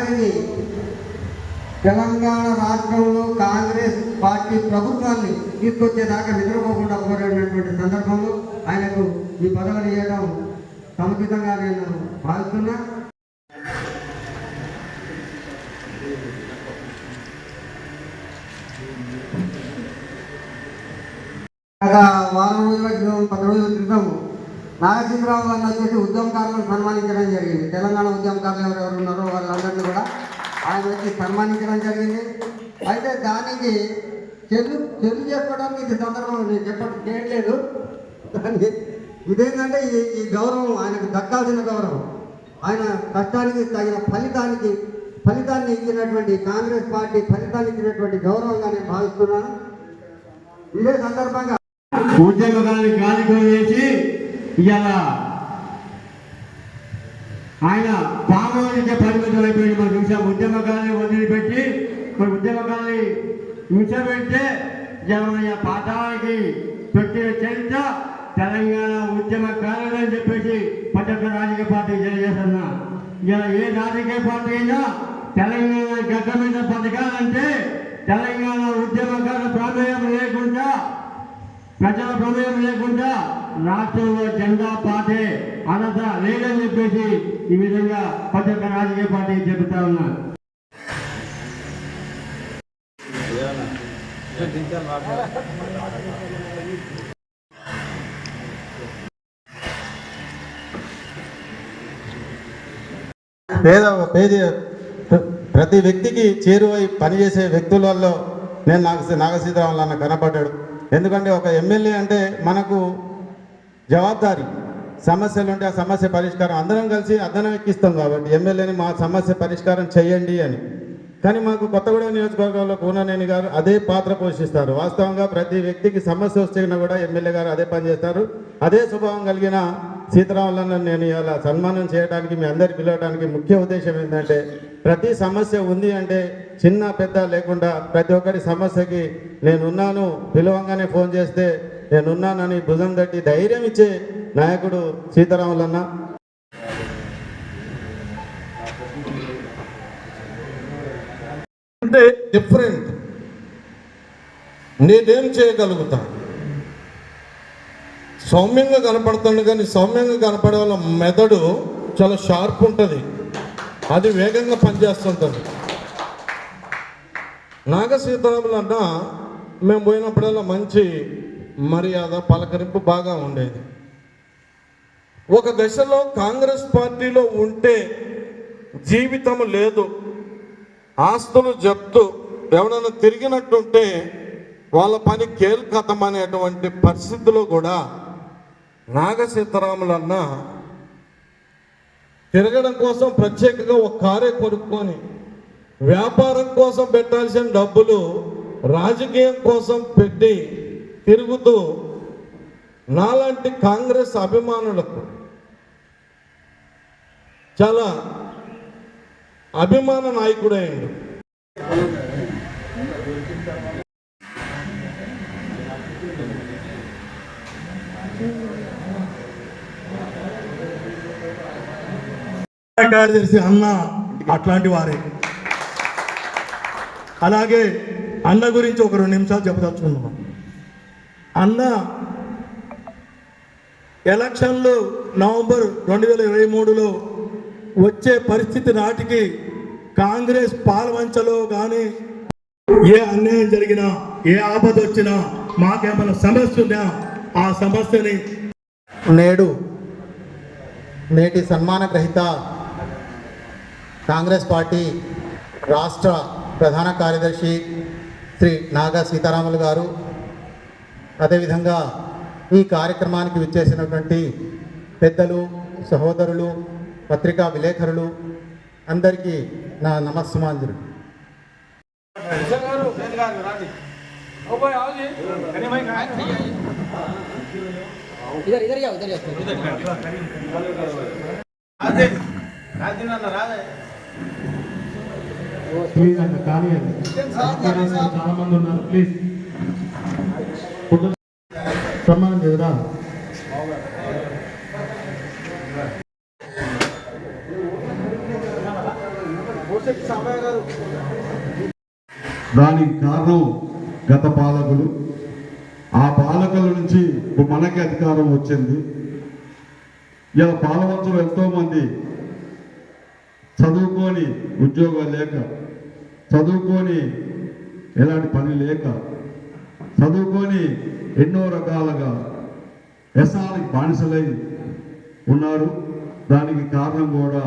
ఆఖరికి తెలంగాణ రాష్ట్రంలో కాంగ్రెస్ పార్టీ ప్రభుత్వాన్ని తీసుకొచ్చేదాకా నిద్రపోకుండా కోరినటువంటి సందర్భంలో ఆయనకు ఈ పదవులు ఇవ్వడం సముచితంగా నేను భావిస్తున్నా. వారం రోజుల క్రితం 10 రోజుల క్రితం నాగేశ్వరరావు గారిని వచ్చేసి ఉద్యమకారులను సన్మానించడం జరిగింది. తెలంగాణ ఉద్యమకారులు ఎవరెవరు ఉన్నారో వాళ్ళందరినీ కూడా ఆయన వచ్చి సన్మానించడం జరిగింది. అయితే దానికి చెల్లు చేసుకోవడానికి ఇది సందర్భంలో నేను చేయట్లేదు. దాన్ని ఇదేంటంటే ఈ గౌరవం ఆయనకు దక్కాల్సిన గౌరవం, ఆయన కష్టానికి తగిన ఫలితాన్ని ఇచ్చినటువంటి కాంగ్రెస్ పార్టీ ఫలితాన్ని ఇచ్చినటువంటి గౌరవంగా నేను భావిస్తున్నాను. ఇదే సందర్భంగా ఉద్యమకాన్ని గాలికో చేసి ఇవాళ ఆయన పామోదించే పరిమితం అయిపోయింది. మన చూసాం ఉద్యమకాన్ని వదిలిపెట్టి మరి ఉద్యమకాన్ని హింసపెడితే జనమయ్య పాఠానికి పెట్టిన చరిత్ర తెలంగాణ ఉద్యమకారులు అని చెప్పేసి ప్రతి ఒక్క రాజకీయ పార్టీ తెలియజేస్తున్నా. ఇలా ఏ రాజకీయ పార్టీ అయినా తెలంగాణ గడ్డ మీద బతకాలంటే తెలంగాణ ఉద్యమకారుల ప్రమేయం లేకుండా, ప్రజల ప్రమేయం లేకుండా రాష్ట్రంలో జెండా పార్టీ అర్హత లేదని చెప్పేసి ఈ విధంగా ప్రతి ఒక్క రాజకీయ పార్టీ చెబుతా ఉన్నారు. ప్రతి వ్యక్తికి చేరువై పనిచేసే వ్యక్తులలో నేను నాగసీతారామన్ అన్న కనపడ్డాడు. ఎందుకంటే ఒక ఎమ్మెల్యే అంటే మనకు జవాబారి, సమస్యలు ఉంటే ఆ సమస్య పరిష్కారం అందరం కలిసి అద్దనం ఎక్కిస్తాం. కాబట్టి ఎమ్మెల్యేని మా సమస్య పరిష్కారం చేయండి అని. కానీ మాకు కొత్తగూడెం నియోజకవర్గంలో కూననేని గారు అదే పాత్ర పోషిస్తారు. వాస్తవంగా ప్రతి వ్యక్తికి సమస్య వస్తున్నా కూడా ఎమ్మెల్యే గారు అదే పని చేస్తారు. అదే స్వభావం కలిగిన సీతారామన్ను నేను ఇలా సన్మానం చేయడానికి, మీ అందరికి పిలవడానికి ముఖ్య ఉద్దేశం ఏంటంటే, ప్రతి సమస్య ఉంది అంటే చిన్న పెద్ద లేకుండా ప్రతి ఒక్కరి సమస్యకి నేనున్నాను, పిలవంగానే ఫోన్ చేస్తే నేనున్నానని భుజం తట్టి ధైర్యం ఇచ్చే నాయకుడు సీతారామన్న. అంటే డిఫరెంట్, నేనేం చేయగలుగుతా, సౌమ్యంగా కనపడుతుంది. కానీ సౌమ్యంగా కనపడే వాళ్ళ మెదడు చాలా షార్ప్ ఉంటుంది, అది వేగంగా పనిచేస్తుంటుంది. నాగసీతారాములు అన్న మేము పోయినప్పుడల్లా మంచి మర్యాద, పలకరింపు బాగా ఉండేది. ఒక దశలో కాంగ్రెస్ పార్టీలో ఉంటే జీవితం లేదు, ఆస్తులు జప్తు, ఎవరైనా తిరిగినట్టుంటే వాళ్ళ పని కేల్కతం అనేటువంటి పరిస్థితిలో కూడా నాగసీతారాములన్న తిరగడం కోసం ప్రత్యేకంగా ఒక కారే కొనుక్కొని వ్యాపారం కోసం పెట్టాల్సిన డబ్బులు రాజకీయం కోసం పెట్టి తిరుగుతూ నాలాంటి కాంగ్రెస్ అభిమానులకు చాలా అభిమాన నాయకుడైండు. కార్యదర్శి అన్న అట్లాంటి వారే. అలాగే అన్న గురించి ఒక 2 నిమిషాలు చెప్పదలుచుకున్నాం. అన్న ఎలక్షన్లు నవంబర్ 2023లో వచ్చే పరిస్థితి నాటికి కాంగ్రెస్ పాలవంచలో కానీ ఏ అన్యాయం జరిగినా, ఏ ఆపద వచ్చినా, మాకేమైనా సమస్య ఉన్నా ఆ సమస్యని నేటి సన్మాన గ్రహీత కాంగ్రెస్ పార్టీ రాష్ట్ర ప్రధాన కార్యదర్శి శ్రీ నాగా సీతారాములు గారు, అదేవిధంగా ఈ కార్యక్రమానికి విచ్చేసినటువంటి పెద్దలు, సహోదరులు, పత్రికా విలేకరులు అందరికీ నా నమస్సుమాంజలు. ప్లీజ్ అన్న కానీ చాలా మంది ఉన్నారు, ప్లీజ్ సన్మానం చేయరా. దానికి కారణం గత పాలకులు. ఆ పాలకుల నుంచి ఇప్పుడు మనకి అధికారం వచ్చింది. ఇలా పాలవంతులు ఎంతోమంది చదువుకొని ఉద్యోగాలు లేక, చదువుకొని ఎలాంటి పని లేక, చదువుకొని ఎన్నో రకాలుగా వ్యసనానికి బానిసలై ఉన్నారు. దానికి కారణం కూడా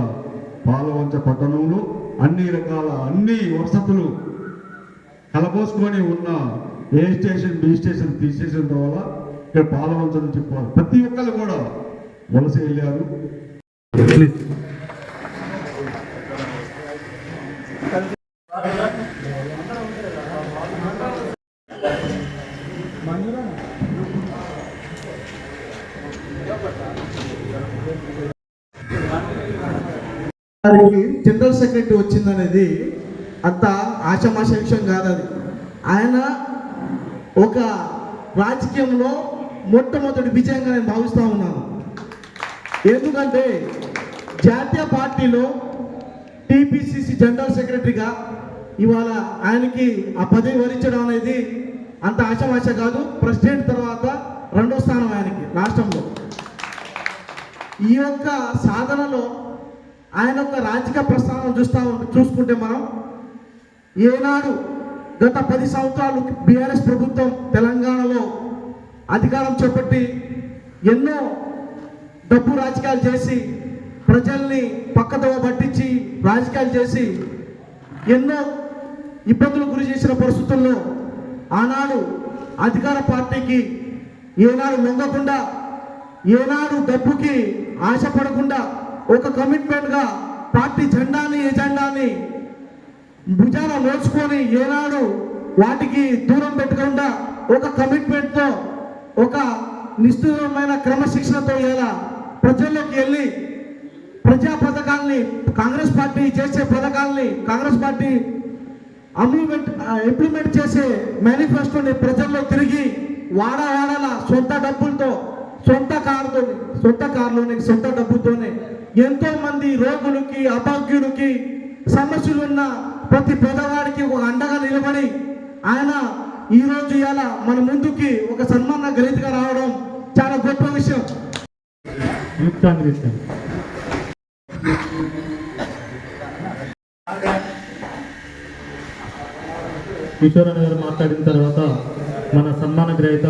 పాలవంచ పట్టణంలో అన్ని వసతులు కలబోసుకొని ఉన్న ఏ స్టేషన్ బి స్టేషన్ తీసేసిన వల్ల ఇక్కడ పాలవంచ నుంచి ప్రతి ఒక్కరు కూడా వలస వెళ్ళారు. జనరల్ సెక్రటరీ వచ్చిందనేది అంత ఆషామాష విషయం కాదు. అది ఆయన ఒక రాజకీయంలో మొట్టమొదటి విజయంగా నేను భావిస్తూ ఉన్నాను. ఎందుకంటే జాతీయ పార్టీలో టీపీసీసీ జనరల్ సెక్రటరీగా ఇవాళ ఆయనకి ఆ పదవి వరించడం అనేది అంత ఆషామాష కాదు. ప్రెసిడెంట్ తర్వాత 2వ స్థానం ఆయనకి రాష్ట్రంలో. ఈ యొక్క సాధనలో ఆయన యొక్క రాజకీయ ప్రస్థానం చూసుకుంటే మనం ఏనాడు గత 10 సంవత్సరాలు బీఆర్ఎస్ ప్రభుత్వం తెలంగాణలో అధికారం చేపట్టి ఎన్నో డబ్బు రాజకీయాలు చేసి ప్రజల్ని పక్కదోవ పట్టించి రాజకీయాలు చేసి ఎన్నో ఇబ్బందులు గురి చేసిన పరిస్థితుల్లో ఆనాడు అధికార పార్టీకి ఏనాడు లొంగకుండా, ఏనాడు డబ్బుకి ఆశపడకుండా ఒక కమిట్మెంట్గా పార్టీ జెండాని ఎజెండాని భుజాన మోసుకొని ఏనాడు వాటికి దూరం పెట్టకుండా ఒక కమిట్మెంట్తో ఒక నిశ్చితమైన క్రమశిక్షణతో ఇలా ప్రజల్లోకి వెళ్ళి ప్రజా పథకాల్ని, కాంగ్రెస్ పార్టీ చేసే పథకాల్ని, కాంగ్రెస్ పార్టీ ఇంప్లిమెంట్ చేసే మేనిఫెస్టోని ప్రజల్లో తిరిగి వాడవాడల సొంత డబ్బులతో, సొంత డబ్బుతోనే ఎంతో మంది రోగులకి, అభాగ్యులకి, సమస్యలున్న ప్రతి పేదవాడికి ఒక అండగా నిలబడి ఆయన ఈరోజు ఇలా మన ముందుకి ఒక సన్మాన గ్రహీతగా రావడం చాలా గొప్ప విషయం. కిషోరన్ గారు మాట్లాడిన తర్వాత మన సన్మాన గ్రహీత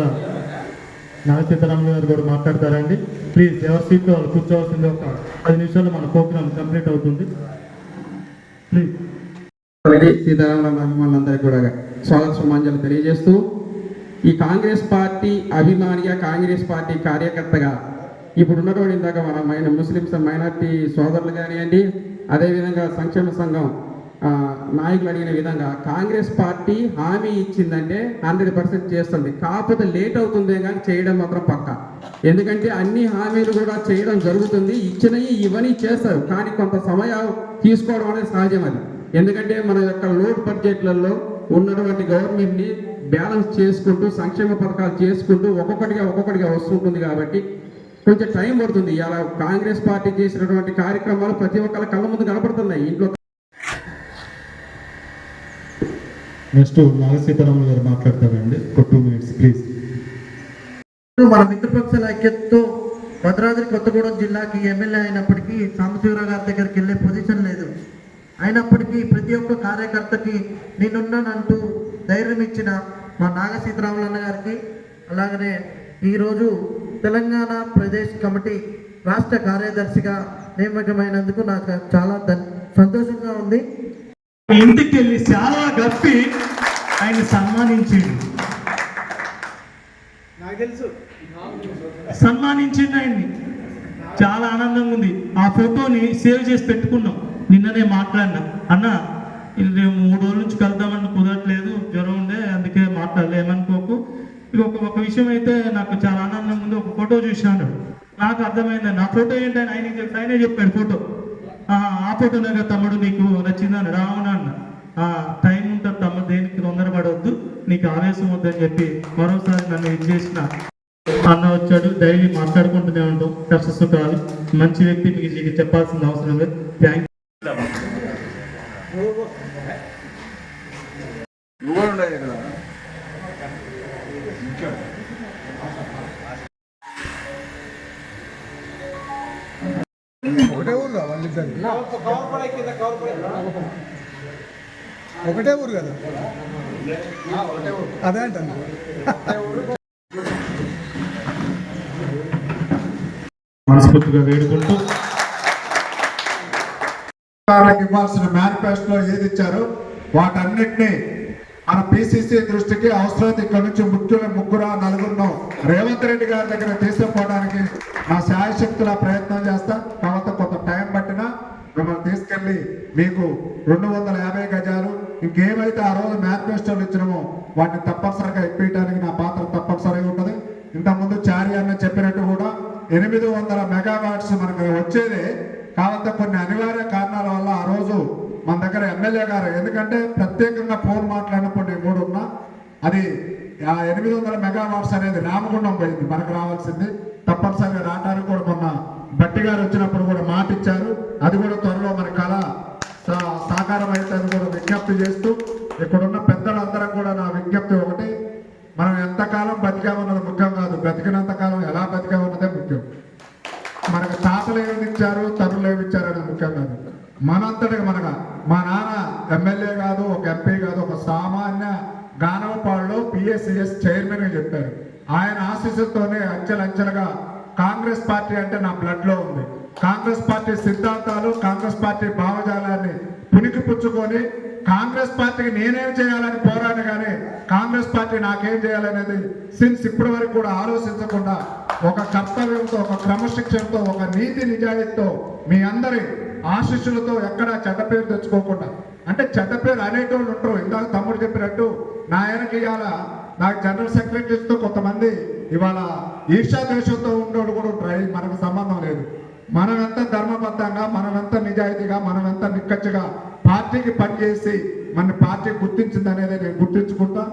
నాగసీతారాములు గారు కూడా మాట్లాడతారండి. ప్లీజ్ ఎవరి సీట్లో వాళ్ళు కూర్చోవాల్సింది. ఒక 10 నిమిషాలు మన ప్రోగ్రామ్ కంప్లీట్ అవుతుంది. ప్లీజ్. సీతారామరావు అభిమానులందరికీ కూడా స్వాగత సుమాంజలు తెలియజేస్తూ, ఈ కాంగ్రెస్ పార్టీ అభిమానిగా, కాంగ్రెస్ పార్టీ కార్యకర్తగా ఇప్పుడు ఉన్నటువంటి ఇందాక మన ముస్లిమ్స్ మైనార్టీ సోదరులు కానివ్వండి, అదేవిధంగా సంక్షేమ సంఘం నాయకులు అడిగిన విధంగా కాంగ్రెస్ పార్టీ హామీ ఇచ్చిందంటే 100% చేస్తుంది. కాకపోతే లేట్ అవుతుందే కానీ చేయడం మాత్రం పక్కా. ఎందుకంటే అన్ని హామీలు కూడా చేయడం జరుగుతుంది, ఇచ్చినవి ఇవన్నీ చేస్తారు, కానీ కొంత సమయం తీసుకోవడం అనేది సహజం. అది ఎందుకంటే మన యొక్క లోడ్ బడ్జెట్లలో ఉన్నటువంటి గవర్నమెంట్ని బ్యాలెన్స్ చేసుకుంటూ సంక్షేమ పథకాలు చేసుకుంటూ ఒక్కొక్కటిగా వస్తుంటుంది. కాబట్టి కొంచెం టైం పడుతుంది. ఇలా కాంగ్రెస్ పార్టీ చేసినటువంటి కార్యక్రమాలు ప్రతి ఒక్కళ్ళ కళ్ళ ముందు కనపడుతున్నాయి. ఇంట్లో నెక్స్ట్ నాగసీతారాములు గారు మాట్లాడతారండి. ఒక 2 minutes ప్లీజ్. మన మిత్రపక్షాల ఐక్యతతో భద్రాద్రి కొత్తగూడెం జిల్లాకి ఎమ్మెల్యే అయినప్పటికీ సాంబశివరావు గారి దగ్గరికి వెళ్ళే పొజిషన్ లేదు. అయినప్పటికీ ప్రతి ఒక్క కార్యకర్తకి నేనున్నానంటూ ధైర్యం ఇచ్చిన మా నాగసీతారాములు అన్న గారికి, అలాగనే ఈరోజు తెలంగాణ ప్రదేశ్ కమిటీ రాష్ట్ర కార్యదర్శిగా నియమకమైనందుకు నాకు చాలా సంతోషంగా ఉంది. ఇంటికి వెళ్ళి చాలా గప్పి ఆయన సన్మానించిండు. ఆయన్ని చాలా ఆనందంగా ఉంది. ఆ ఫోటోని సేవ్ చేసి పెట్టుకున్నాం. నిన్ననే మాట్లాడినా, అన్న ఇది 3 రోజుల నుంచి కలుద్దామని కుదరట్లేదు, జ్వరం ఉండే, అందుకే మాట్లాడలేమనుకోకు. ఇక ఒక విషయం అయితే నాకు చాలా ఆనందంగా ఉంది. ఒక ఫోటో చూసినాడు, నాకు అర్థమైంది. నా ఫోటో ఏంటని ఆయనే చెప్పాడు. ఫోటో ఆ ఫోటోనే కదా తమ్ముడు నీకు నచ్చిందని. రావునా అన్న, టైం ఉంటుంది తమ్ముడు, దేనికి తొందరపడవద్దు, నీకు ఆవేశం వద్దని చెప్పి మరోసారి నన్ను ఇది చేసిన అన్న వచ్చాడు. డైలీ మాట్లాడుకుంటూనే ఉంటాం, కష్ట సుఖాలు. మంచి వ్యక్తి, మీకు చెప్పాల్సిన అవసరం లేదు. Thank you. నువ్వు కూడా ఉండేది కదా. ఒకటే ఊరు రా వాళ్ళిద్దరు, ఒకటే ఊరు కదా, అదే అంటాను. మనస్ఫూర్తిగా వేడుకుంటూ ఇవ్వాల్సిన మేనిఫెస్టోలో ఏది ఇచ్చారో వాటన్నిటినీ మన పిసిసి దృష్టికి అవసరమైతే ఇక్కడ నుంచి ముగ్గురు నలుగురు రేవంత్ రెడ్డి గారి దగ్గర తీసుకుపోవడానికి నా శాయశక్తుల ప్రయత్నం చేస్తా. కాబట్టి కొంత టైం పట్టినా మిమ్మల్ని తీసుకెళ్లి మీకు 250 గజాలు ఇంకేమైతే ఆ రోజు మేనిఫెస్టోలు ఇచ్చినామో వాటిని తప్పనిసరిగా ఇప్పించడానికి నా పాత్ర తప్పనిసరిగా ఉంటుంది. ఇంతకుముందు చారి అన్న చెప్పినట్టు కూడా 800 మెగావాట్స్ మనకు వచ్చేదే. కాబట్టి కొన్ని అనివార్య కారణాల వల్ల ఆ రోజు మన దగ్గర ఎమ్మెల్యే గారు, ఎందుకంటే ప్రత్యేకంగా ఫోన్ మాట్లాడినప్పుడు నేను కూడా ఉన్నా, అది 800 మెగావాట్స్ అనేది రామగుండం పోయింది, మనకు రావాల్సింది తప్పనిసరిగా రావడానికి కూడా మొన్న బట్టి గారు వచ్చినప్పుడు కూడా మాట ఇచ్చారు. అది కూడా త్వరలో మన కళ సాకారం అయితే కూడా విజ్ఞప్తి చేస్తూ, ఇక్కడున్న పెద్దలందరం కూడా నా విజ్ఞప్తి ఒకటి, మనం ఎంతకాలం బతికామన్నది ముఖ్యం కాదు, బతికినంత కాలం ఎలా బతికామన్నదే ముఖ్యం. మనకు తాతలు ఏమి ఇచ్చారు, తరులు ఏమి ఇచ్చారు అనేది ముఖ్యం కాదు. మనంతటికి మనగా మా నాన్న ఎమ్మెల్యే కాదు, ఒక ఎంపీ కాదు, ఒక సామాన్య గానవపాడులో పిఎస్సిఎస్ చైర్మన్ చెప్పారు. ఆయన ఆశీస్సులతోనే అంచెలంచెలుగా కాంగ్రెస్ పార్టీ అంటే నా బ్లడ్ లో ఉంది. కాంగ్రెస్ పార్టీ సిద్ధాంతాలు, కాంగ్రెస్ పార్టీ భావజాలాన్ని పునికి పుచ్చుకొని కాంగ్రెస్ పార్టీకి నేనేం చేయాలని పోరాడు, కానీ కాంగ్రెస్ పార్టీ నాకేం చేయాలనేది సిన్స్ ఇప్పటి వరకు కూడా ఆలోచించకుండా ఒక కర్తవ్యంతో, ఒక క్రమశిక్షణతో, ఒక నీతి నిజాయితీతో, మీ అందరి ఆశీస్సులతో ఎక్కడా చెడ్డ పేరు తెచ్చుకోకుండా, అంటే చెడ్డ పేరు అనేటోళ్ళు ఉంటారు. ఇందాక తమ్ముడు చెప్పినట్టు నా ఆయనకి ఇవాళ నాకు జనరల్ సెక్రటరీస్తో కొంతమంది ఇవాళ ఈర్షా దేశంతో ఉండేవాళ్ళు కూడా ఉంటారు. మనకు సంబంధం లేదు. మనమెంత ధర్మబద్ధంగా, మనమెంత నిజాయితీగా, మనమెంత నిక్కచ్చిగా పార్టీకి పనిచేసి మన పార్టీ గుర్తించింది అనేది నేను గుర్తించుకుంటా.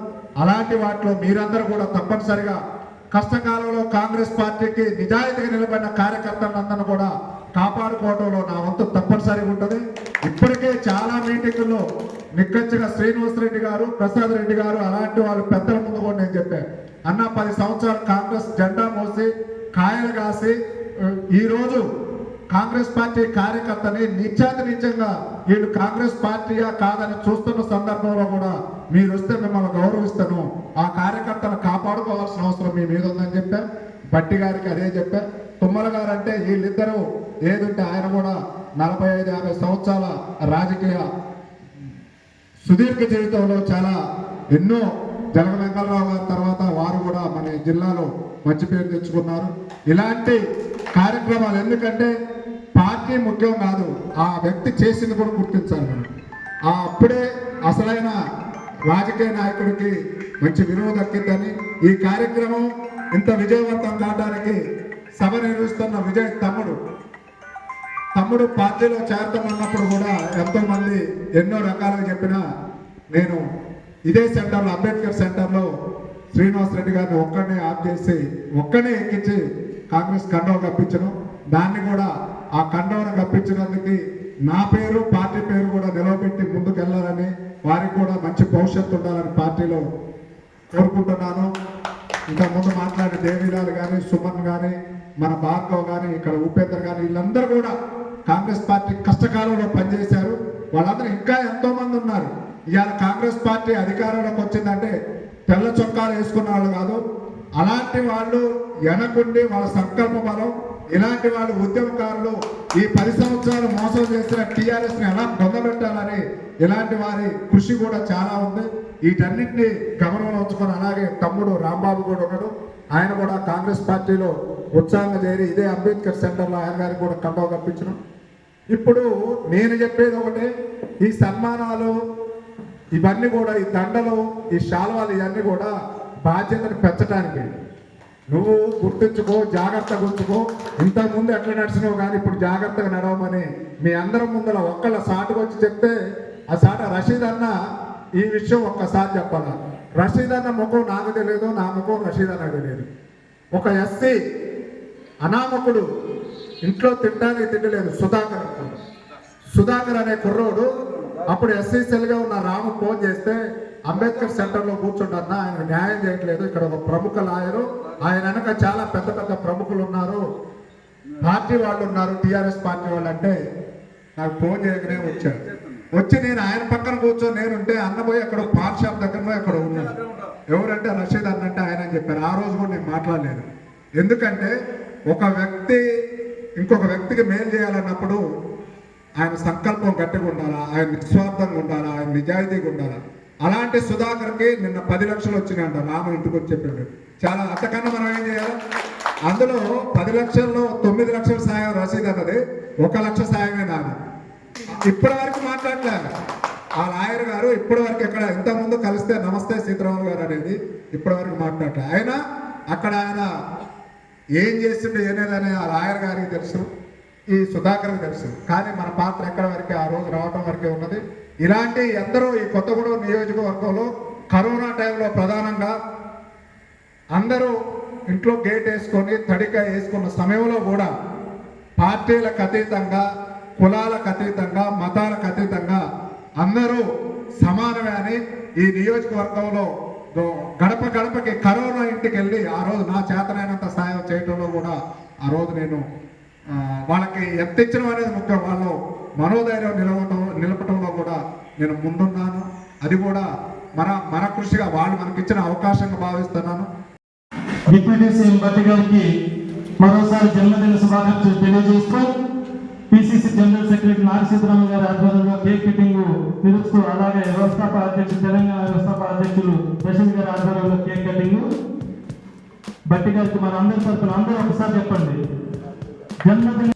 అలాంటి వాటిలో మీరందరూ కూడా తప్పనిసరిగా కష్టకాలంలో కాంగ్రెస్ పార్టీకి నిజాయితీగా నిలబడిన కార్యకర్తలందరినీ కూడా కాపాడుకోవడంలో నా వంతు తప్పనిసరిగా ఉంటుంది. ఇప్పటికే చాలా మీటింగుల్లో నిక్కచ్చిగా శ్రీనివాస్ రెడ్డి గారు, ప్రసాద్ రెడ్డి గారు అలాంటి వాళ్ళు పెద్దల ముందు కూడా నేను చెప్పాను, అన్న 10 సంవత్సరాలు కాంగ్రెస్ జెండా మోసి కాయలు కాసి ఈరోజు కాంగ్రెస్ పార్టీ కార్యకర్తని నిత్యంగా వీళ్ళు కాంగ్రెస్ పార్టీయా కాదని చూస్తున్న సందర్భంలో కూడా మీరు వస్తే మిమ్మల్ని గౌరవిస్తాను, ఆ కార్యకర్తను కాపాడుకోవాల్సిన అవసరం మీ మీద ఉందని చెప్పా. బట్టి గారికి అదే చెప్పా. తుమ్మల గారు అంటే వీళ్ళిద్దరూ ఏదంటే ఆయన కూడా 45-50 సంవత్సరాల రాజకీయ సుదీర్ఘ జీవితంలో చాలా ఎన్నో జలగ వెంకటరావు గారి తర్వాత వారు కూడా మన జిల్లాలో మంచి పేరు తెచ్చుకున్నారు. ఇలాంటి కార్యక్రమాలు ఎందుకంటే పార్టీ ముఖ్యం కాదు, ఆ వ్యక్తి చేసింది కూడా గుర్తించాలి మనం. అప్పుడే అసలైన రాజకీయ నాయకుడికి మంచి విలువ దక్కిందని ఈ కార్యక్రమం ఇంత విజయవంతం కావడానికి సభ నిర్వహిస్తున్న విజయ్ తమ్ముడు పార్టీలో చేరతామన్నప్పుడు కూడా ఎంతో మంది ఎన్నో రకాలుగా చెప్పినా నేను ఇదే సెంటర్లో అంబేద్కర్ సెంటర్లో శ్రీనివాస్ రెడ్డి గారిని ఒక్కడనే ఆఫ్ చేసి ఒక్కడే ఎక్కించి కాంగ్రెస్ కండవ కప్పించను. దాన్ని కూడా ఆ కండవను కప్పించినందుకు నా పేరు, పార్టీ పేరు కూడా నిలవబెట్టి ముందుకు వెళ్ళాలని, వారికి కూడా మంచి భవిష్యత్తు ఉండాలని పార్టీలో కోరుకుంటున్నాను. ఇంకా ముందు మాట్లాడిన దేవీలాల్ కానీ, సుమన్ కానీ, మన భార్గవ్ కానీ, ఇక్కడ ఉపేందర్ కానీ, వీళ్ళందరూ కూడా కాంగ్రెస్ పార్టీ కష్టకాలంలో పనిచేశారు. వాళ్ళందరూ ఇంకా ఎంతో మంది ఉన్నారు. ఇవాళ కాంగ్రెస్ పార్టీ అధికారంలోకి వచ్చిందంటే తెల్ల చొక్కాలు వేసుకున్న వాళ్ళు కాదు, అలాంటి వాళ్ళు వెనకుండి వాళ్ళ సంకల్ప బలం, ఇలాంటి వాళ్ళు ఉద్యమకారులు ఈ 10 సంవత్సరాలు మోసం చేసిన టీఆర్ఎస్ని ఎలా పొందబెట్టాలని ఇలాంటి వారి కృషి కూడా చాలా ఉంది. వీటన్నింటినీ గమనంలో ఉంచుకొని, అలాగే తమ్ముడు రాంబాబు కూడా ఉన్నాడు, ఆయన కూడా కాంగ్రెస్ పార్టీలో ఉత్సాహంగా చేరి ఇదే అంబేద్కర్ సెంటర్లో ఆయన గారికి కూడా కండవ కప్పించడం. ఇప్పుడు నేను చెప్పేది ఒకటే, ఈ సన్మానాలు ఇవన్నీ కూడా, ఈ దండలు, ఈ శాల్వాలు, ఇవన్నీ కూడా బాధ్యతను పెంచడానికి. నువ్వు గుర్తుంచుకో, జాగ్రత్తగా ఉంచుకో. ఇంతకుముందు ఎట్లా నడిచినావు కానీ ఇప్పుడు జాగ్రత్తగా నడవమని మీ అందరం ముందర ఒక్కళ్ళ సాటుకు వచ్చి చెప్తే, ఆ సాట రషీద్ అన్న ఈ విషయం ఒక్కసారి చెప్పాల. రషీద్ అన్న ముఖం నాకు తెలియదు, నా ముఖం రషీద్ అన్న తెలియదు. ఒక ఎస్సీ అనామకుడు ఇంట్లో తినడానికి తినలేదు, సుధాకర్ అనే కుర్రోడు అప్పుడు ఎస్సీ సెల్గా ఉన్న రాము ఫోన్ చేస్తే అంబేద్కర్ సెంటర్లో కూర్చుంటున్నా, ఆయన న్యాయం చేయట్లేదు. ఇక్కడ ఒక ప్రముఖ లాయరు, ఆయన వెనక చాలా పెద్ద పెద్ద ప్రముఖులు ఉన్నారు, పార్టీ వాళ్ళు ఉన్నారు, టీఆర్ఎస్ పార్టీ వాళ్ళు అంటే నాకు ఫోన్ చేయగానే వచ్చాడు. వచ్చి నేను ఆయన పక్కన కూర్చొని నేనుంటే అన్న పోయి అక్కడ పాన్ షాప్ దగ్గర పోయి అక్కడ ఉన్నాను. ఎవరంటే రషీద్ అన్నంటే ఆయన అని చెప్పారు. ఆ రోజు కూడా నేను మాట్లాడలేదు. ఎందుకంటే ఒక వ్యక్తి ఇంకొక వ్యక్తికి మేలు చేయాలన్నప్పుడు ఆయన సంకల్పం గట్టిగా ఉండాలా, ఆయన నిస్వార్థంగా ఉండాలా, ఆయన నిజాయితీగా ఉండాలా. అలాంటి సుధాకర్కి నిన్న 10 లక్షలు వచ్చినాయంట. రామ ఇంటికి వచ్చి చెప్పాడు. చాలా అంతకన్నా మనం ఏం చేయాలి? అందులో 10 లక్షల్లో 9 లక్షల సాయం రసీదు అన్నది, 1 లక్ష సాయమే నాది. ఇప్పటి వరకు మాట్లాడలేదు ఆ లాయర్ గారు. ఇప్పటి వరకు ఎక్కడ ఇంతకుముందు కలిస్తే నమస్తే సీతారామన్ గారు అనేది ఇప్పటి వరకు మాట్లాడలేదు. అయినా అక్కడ ఆయన ఏం చేస్తుండే ఏనేదని ఆ లాయర్ గారికి తెలుసు, ఈ సుధాకర్కి తెలుసు. కానీ మన పాత్ర ఎక్కడ వరకే, ఆ రోజు రావడం వరకే ఉన్నది. ఇలాంటి ఎందరో ఈ కొత్తగూడెం నియోజకవర్గంలో కరోనా టైంలో ప్రధానంగా అందరూ ఇంట్లో గేట్ వేసుకొని తడిక వేసుకున్న సమయంలో కూడా పార్టీలకు అతీతంగా, కులాలకు అతీతంగా, మతాలకు అతీతంగా అందరూ సమానమే అని ఈ నియోజకవర్గంలో గడప గడపకి కరోనా ఇంటికి వెళ్ళి ఆ రోజు నా చేతనైనంత సాయం చేయడంలో కూడా ఆ రోజు నేను వాళ్ళకి ఎంత ఇచ్చడం అనేది ముఖ్యం. వాళ్ళు మనోధైర్యం నిలపటంలో కూడా నేను ముందున్నాను. అది కూడా మన కృషిగా వాళ్ళు మనకిచ్చిన అవకాశంగా భావిస్తున్నాను. డిప్యూటీ సీఎం భట్టి గారికి మరోసారి జన్మదిన శుభాకాంక్షలు తెలియజేస్తూ పిసిసి జనరల్ సెక్రటరీ నాగ సీతారామన్ గారి ఆధ్వర్యంలో కేక్ కటింగ్ తెలుస్తూ, అలాగే వ్యవస్థాపక అధ్యక్షులు తెలంగాణ వ్యవస్థాపక అధ్యక్షులు రషీద్ గారి ఆధ్వర్యంలో కేక్ కటింగ్. భట్టి గారికి మన అందరి తరఫున అందరూ ఒకసారి చెప్పండి జన్మదిన.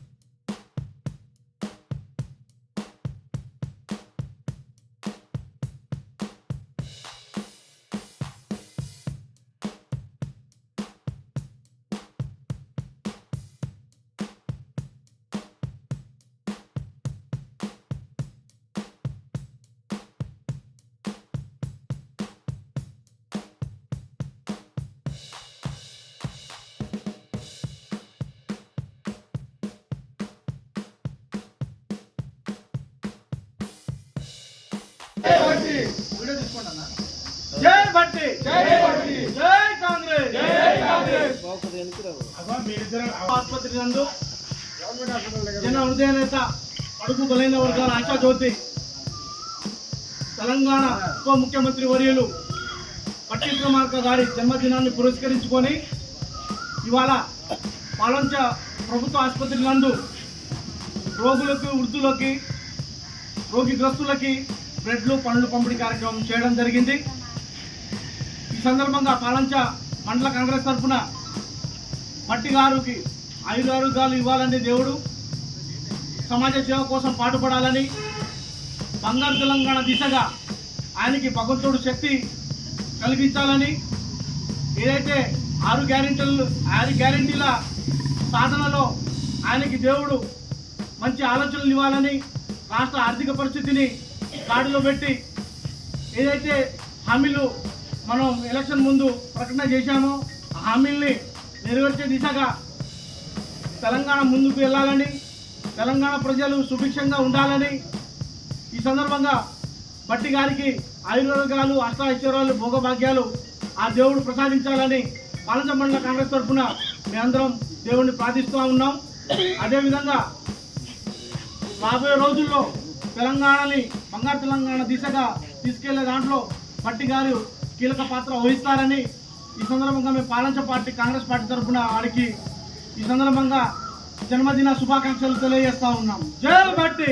జై భట్టి, జై భట్టి, జై కాంగ్రెస్, జై కాంగ్రెస్. ఆసుపత్రి నందు జన హృదయ నేత, అడుగు బలైన వర్గాల ఆశా జ్యోతి, తెలంగాణ ఉప ముఖ్యమంత్రి వర్యులు భట్టి విక్రమార్క గారి జన్మదినాన్ని పురస్కరించుకొని ఇవాళ పాలంచ ప్రభుత్వ ఆసుపత్రి నందు రోగులకు, వృద్ధులకి, రోగిగ్రస్తులకి బ్రెడ్లు, పండ్లు పంపిణీ కార్యక్రమం చేయడం జరిగింది. ఈ సందర్భంగా పాలంచ మండల కాంగ్రెస్ తరఫున భట్టి గారికి ఆయురారోగ్యాలు ఇవ్వాలని, దేవుడు సమాజ సేవ కోసం పాటుపడాలని, బంగారు తెలంగాణ దిశగా ఆయనకి భగవంతుడు శక్తి కలిగించాలని, ఏదైతే 6 గ్యారెంటీల సాధనలో ఆయనకి దేవుడు మంచి ఆలోచనలు ఇవ్వాలని, రాష్ట్ర ఆర్థిక పరిస్థితిని గాడిలో పెట్టి ఏదైతే హామీలు మనం ఎలక్షన్ ముందు ప్రకటన చేశామో ఆ హామీల్ని నెరవేర్చే దిశగా తెలంగాణ ముందుకు వెళ్ళాలని, తెలంగాణ ప్రజలు సుభిక్షంగా ఉండాలని, ఈ సందర్భంగా భట్టి గారికి ఆయుర్వేదాలు, అష్టాఐశ్వర్యాలు, భోగభాగ్యాలు ఆ దేవుడు ప్రసాదించాలని పాలంచ మండల కాంగ్రెస్ తరఫున మేమందరం దేవుడిని ప్రార్థిస్తూ ఉన్నాం. అదేవిధంగా రాబోయే రోజుల్లో తెలంగాణని బంగారు తెలంగాణ దిశగా తీసుకెళ్లే దాంట్లో భట్టి గారు కీలక పాత్ర వహిస్తారని ఈ సందర్భంగా మేము పాలంచ పార్టీ, కాంగ్రెస్ పార్టీ తరఫున వారికి ఈ సందర్భంగా జన్మదిన శుభాకాంక్షలు తెలియజేస్తా ఉన్నాం. జై భట్టి.